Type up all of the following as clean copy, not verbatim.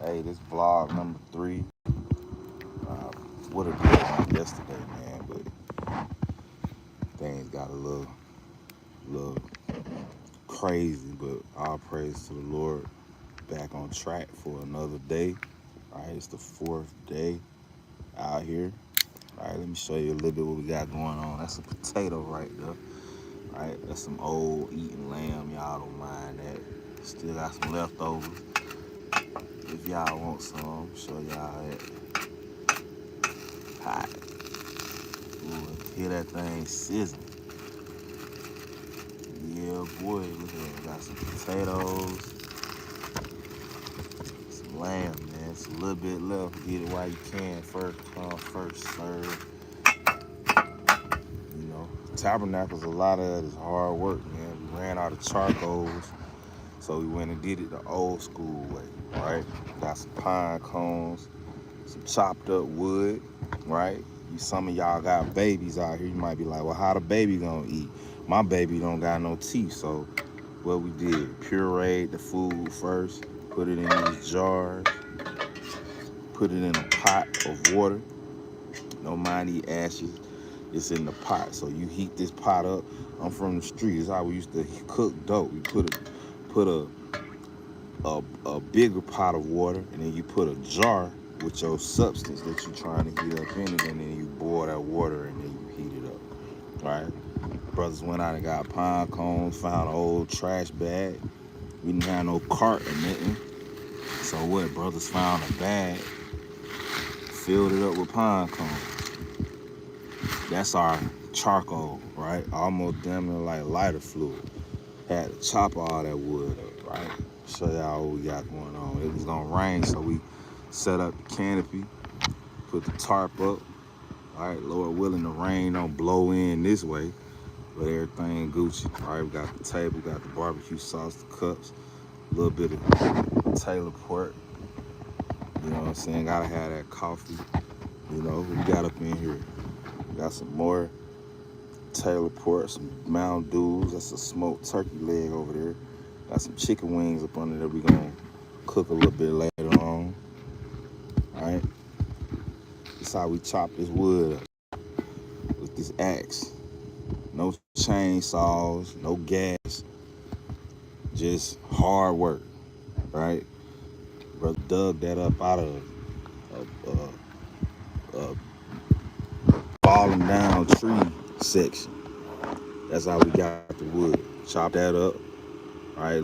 Hey, this vlog number 3. Would have did one yesterday, man, but things got little crazy. But all praise to the Lord. Back on track for another day. All right, it's the 4th day out here. All right, let me show you a little bit what we got going on. That's a potato right there. All right, that's some old eating lamb. Y'all don't mind that. Still got some leftovers. If y'all want some, show y'all that. Hot. Ooh, hear that thing sizzling. Yeah, boy, look at that. Got some potatoes, some lamb, man. It's a little bit left. Get it while you can. First come, first serve. You know, Tabernacles, a lot of it is hard work, man. We ran out of charcoals, so we went and did it the old school way, right? Got some pine cones, some chopped up wood, right? Some of y'all got babies out here. You might be like, well, how the baby gonna eat? My baby don't got no teeth, so what we did, pureed the food first, put it in these jars, put it in a pot of water. Don't mind the ashes. It's in the pot, so you heat this pot up. I'm from the street. It's how we used to cook dough. We put a bigger pot of water, and then you put a jar with your substance that you're trying to heat up in it, and then you boil that water, and then you heat it up. All right. Brothers went out and got pine cones, found an old trash bag. We didn't have no cart or nothing. So what? Brothers found a bag, filled it up with pine cones. That's our charcoal, right? Almost damn near like lighter fluid. Had to chop all that wood up, right? Show y'all what we got going on. It was gonna rain, so we set up the canopy, put the tarp up. All right, Lord willing, the rain don't blow in this way, but everything Gucci. All right, we got the table, we got the barbecue sauce, the cups, a little bit of Taylor port. You know what I'm saying? Gotta have that coffee. You know, we got up in here. Got some more Taylor port, some Mountain Dews. That's a smoked turkey leg over there. Got some chicken wings up under there. We gonna cook a little bit later on. All right. This how we chop this wood up with this axe. No chainsaws, no gas, just hard work, right? Brother dug that up out of a falling down tree section. That's how we got the wood. Chop that up. All right,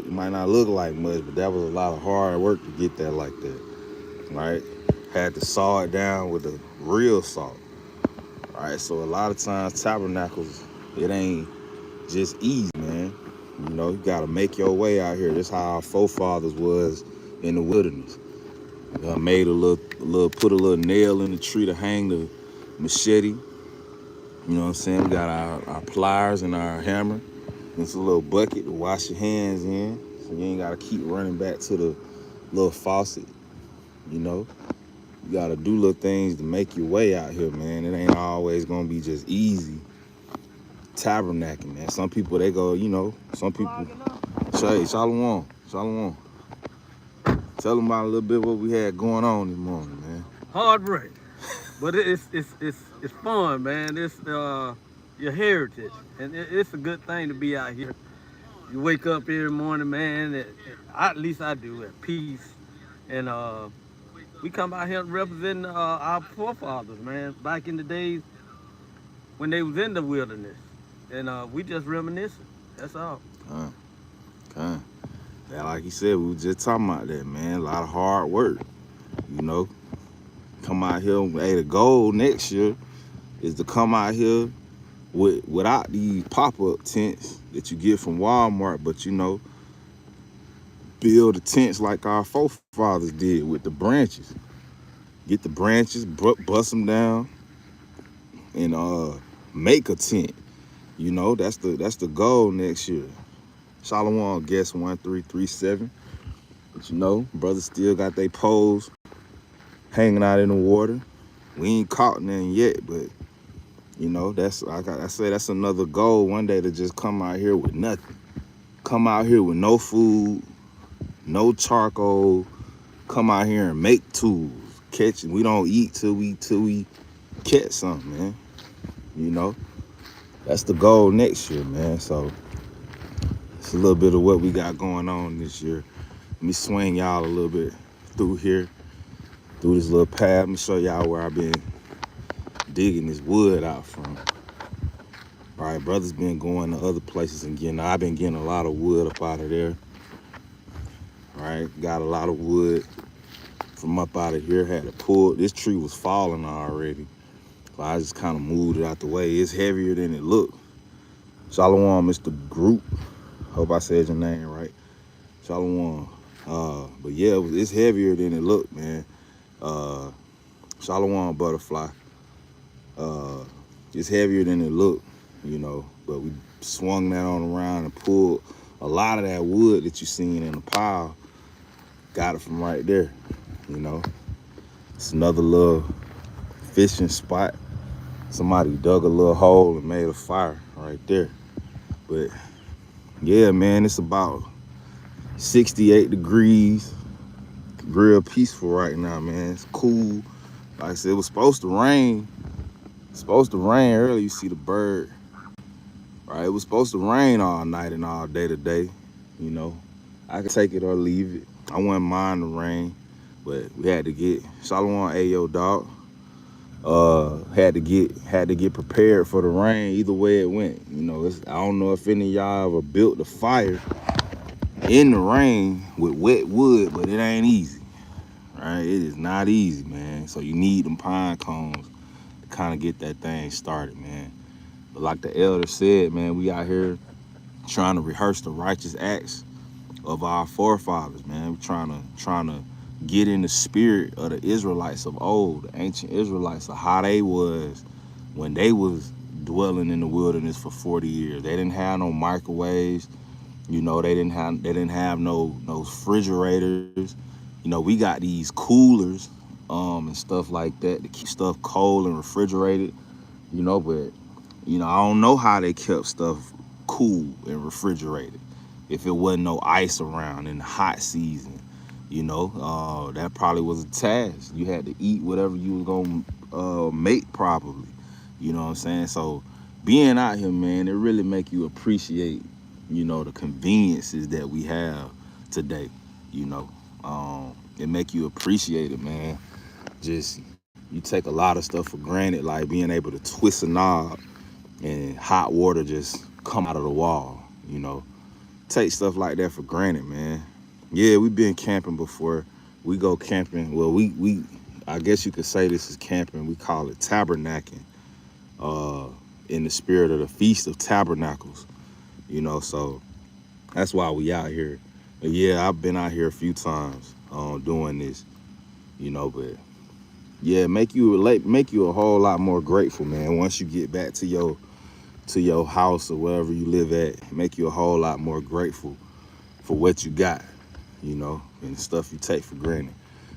might not look like much, but that was a lot of hard work to get that like that. Right? Had to saw it down with a real saw. All right, so a lot of times Tabernacles, it ain't just easy, man. You know, you gotta make your way out here. This how our forefathers was in the wilderness. Made put a little nail in the tree to hang the machete. You know what I'm saying? We got our pliers and our hammer. It's a little bucket to wash your hands in, so you ain't gotta keep running back to the little faucet. You know, you gotta do little things to make your way out here, man. It ain't always gonna be just easy tabernacling, man. Some people, they go, you know, some people. Shay, Shalom. Tell them about a little bit what we had going on this morning, man. Hard work, but it's fun, man. It's your heritage, and it's a good thing to be out here. You wake up every morning, man. At least I do, at peace, and we come out here representing our forefathers, man. Back in the days when they was in the wilderness, and we just reminiscing. That's all. Okay. Yeah, like you said, we were just talking about that, man. A lot of hard work, you know. Come out here, hey, the goal next year is to come out here without these pop-up tents that you get from Walmart, but, you know, build the tents like our forefathers did with the branches. Get the branches, bust them down, and make a tent. You know, that's the goal next year. Shalom, guest 1337. But you know, brothers still got their poles hanging out in the water. We ain't caught none yet, but you know, that's another goal one day, to just come out here with nothing. Come out here with no food, no charcoal, come out here and make tools, catch. We don't eat till we catch something, man. You know, that's the goal next year, man. So it's a little bit of what we got going on this year. Let me swing y'all a little bit through here, through this little path. Let me show y'all where I've been digging this wood out from. All right, brothers been going to other places and getting. I've been getting a lot of wood up out of there. All right, got a lot of wood from up out of here. Had to pull. This tree was falling already, so I just kind of moved it out the way. It's heavier than it looked. Shalom, Mr. Group. Hope I said your name right. Shalom. But yeah, it's heavier than it looked, man. Shalom, butterfly. It's heavier than it looked, you know. But we swung that on around and pulled a lot of that wood that you seen in the pile. Got it from right there, you know. It's another little fishing spot. Somebody dug a little hole and made a fire right there. But yeah, man, it's about 68 degrees. Real peaceful right now, man. It's cool. Like I said, it was supposed to rain. It's supposed to rain early. You see the bird. Right? It was supposed to rain all night and all day today. You know, I could take it or leave it. I wouldn't mind the rain, but we had to get Shalom Ayo dog. Had to get prepared for the rain either way it went. You know, I don't know if any of y'all ever built a fire in the rain with wet wood, but it ain't easy. Right? It is not easy, man. So you need them pine cones to kind of get that thing started, man. But like the elder said, man, we out here trying to rehearse the righteous acts of our forefathers, man. We're trying to get in the spirit of the Israelites of old, the ancient Israelites, of how they was when they was dwelling in the wilderness for 40 years. They didn't have no microwaves, you know. They didn't have no refrigerators. You know, we got these coolers and stuff like that to keep stuff cold and refrigerated. You know, but you know, I don't know how they kept stuff cool and refrigerated if it wasn't no ice around in the hot season. You know, that probably was a task. You had to eat whatever you was gonna make, probably. You know what I'm saying? So being out here, man, it really make you appreciate, you know, the conveniences that we have today. You know, it make you appreciate it, man. Just you take a lot of stuff for granted, like being able to twist a knob and hot water just come out of the wall. You know, take stuff like that for granted, man. Yeah, we've been camping before. We go camping. Well, we I guess you could say this is camping. We call it tabernacling, in the spirit of the Feast of Tabernacles. You know, so that's why we out here. But yeah, I've been out here a few times doing this. You know, but yeah, make you a whole lot more grateful, man. Once you get back to your house or wherever you live at, make you a whole lot more grateful for what you got, you know, and stuff you take for granted.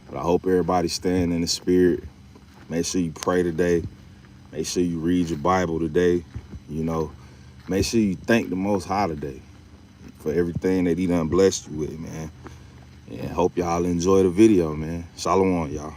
But I hope everybody's staying in the spirit. Make sure you pray today. Make sure you read your Bible today. You know, make sure you thank the Most High today for everything that He done blessed you with, man. And hope y'all enjoy the video, man. Shalom, y'all.